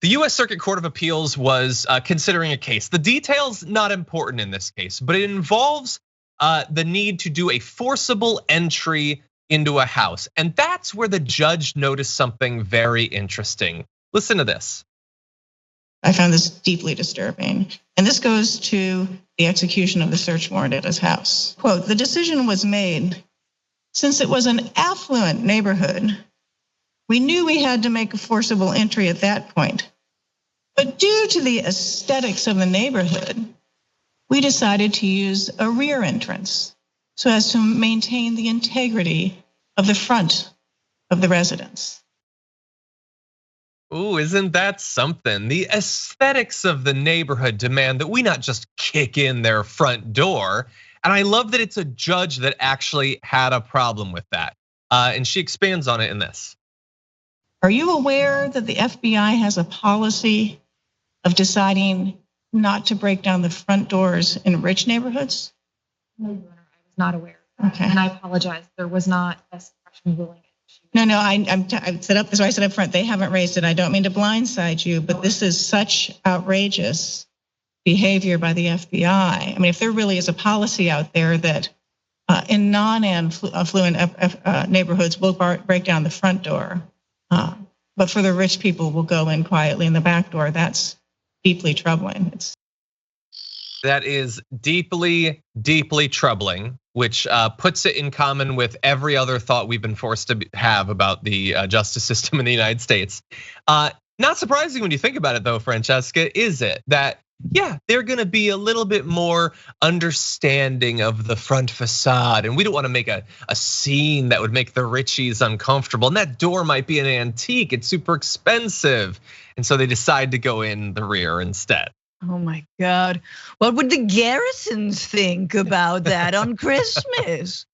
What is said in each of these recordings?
The US Circuit Court of Appeals was considering a case. The details not important in this case, but it involves the need to do a forcible entry into a house. And that's where the judge noticed something very interesting. Listen to this. I found this deeply disturbing. And this goes to the execution of the search warrant at his house. Quote, the decision was made since it was an affluent neighborhood. We knew we had to make a forcible entry at that point. But due to the aesthetics of the neighborhood, we decided to use a rear entrance so as to maintain the integrity of the front of the residence. Ooh, isn't that something? The aesthetics of the neighborhood demand that we not just kick in their front door. And I love that it's a judge that actually had a problem with that. And she expands on it in this. Are you aware that the FBI has a policy of deciding not to break down the front doors in rich neighborhoods? No, Your Honor, I was not aware. Okay. And I apologize. There was not a suppression ruling. No, I set up, that's why I said up front, they haven't raised it. I don't mean to blindside you, but this is such outrageous behavior by the FBI. I mean, if there really is a policy out there that in non-affluent neighborhoods will break down the front door, but for the rich people will go in quietly in the back door, that's deeply troubling. That is deeply, deeply troubling, which puts it in common with every other thought we've been forced to have about the justice system in the United States. Not surprising when you think about it though, Francesca, is it? That, yeah, they're gonna be a little bit more understanding of the front facade. And we don't wanna make a scene that would make the richies uncomfortable. And that door might be an antique, it's super expensive. And so they decide to go in the rear instead. Oh my God. What would the Garrisons think about that on Christmas?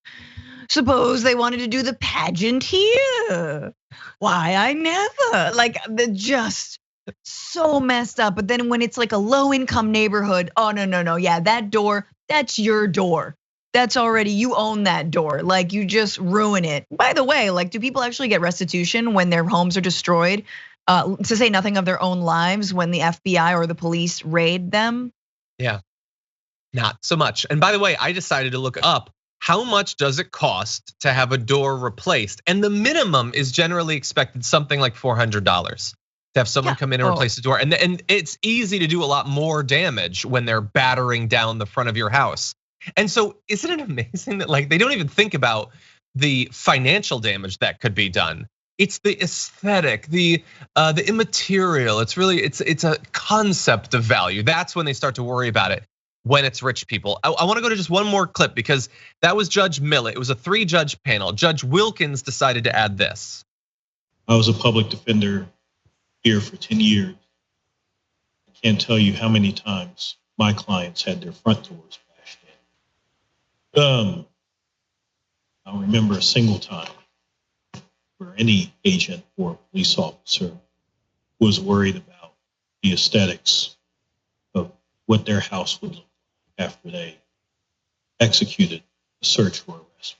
Suppose they wanted to do the pageant here. Why, I never. Like, they're just so messed up. But then when it's like a low income neighborhood, oh, no. Yeah, that door, that's your door. That's already, you own that door. Like, you just ruin it. By the way, like, do people actually get restitution when their homes are destroyed? To say nothing of their own lives when the FBI or the police raid them? Yeah, not so much. And by the way, I decided to look up how much does it cost to have a door replaced? And the minimum is generally expected something like $400 to have someone come in and replace the door. And it's easy to do a lot more damage when they're battering down the front of your house. And so isn't it amazing that like they don't even think about the financial damage that could be done? It's the aesthetic, the immaterial. It's really, it's a concept of value. That's when they start to worry about it, when it's rich people. I wanna go to just one more clip because that was Judge Millett. It was a 3-judge panel. Judge Wilkins decided to add this. I was a public defender here for 10 years. I can't tell you how many times my clients had their front doors bashed in. I don't remember a single time where any agent or police officer was worried about the aesthetics of what their house would look like after they executed a search or arrest.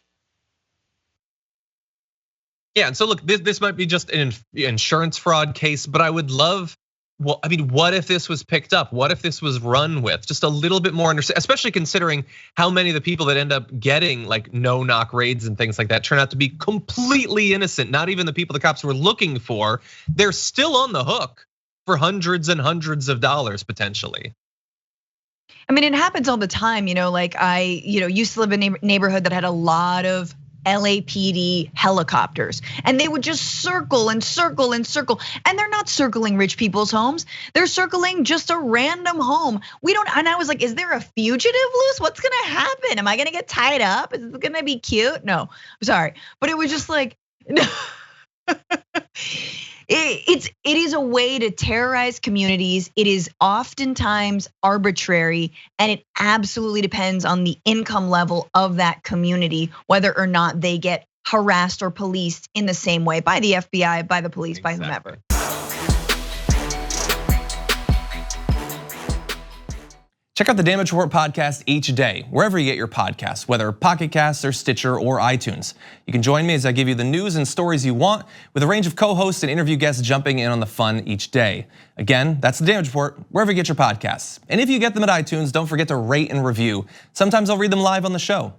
Yeah, and so look, this might be just an insurance fraud case, but I would love, well, I mean, what if this was picked up? What if this was run with? Just a little bit more understanding, especially considering how many of the people that end up getting like no-knock raids and things like that turn out to be completely innocent. Not even the people the cops were looking for. They're still on the hook for hundreds and hundreds of dollars potentially. I mean, it happens all the time, like I used to live in a neighborhood that had a lot of LAPD helicopters, and they would just circle and circle and circle. And they're not circling rich people's homes. They're circling just a random home. And I was like, is there a fugitive loose? What's gonna happen? Am I gonna get tied up? Is it gonna be cute? No, I'm sorry. But it was just like, it is a way to terrorize communities. It is oftentimes arbitrary, and it absolutely depends on the income level of that community, whether or not they get harassed or policed in the same way by the FBI, by the police, by whomever. Check Check out the Damage Report podcast each day, wherever you get your podcasts, whether Pocket Casts or Stitcher or iTunes. You can join me as I give you the news and stories you want, with a range of co-hosts and interview guests jumping in on the fun each day. Again, that's the Damage Report, wherever you get your podcasts. And if you get them at iTunes, don't forget to rate and review. Sometimes I'll read them live on the show.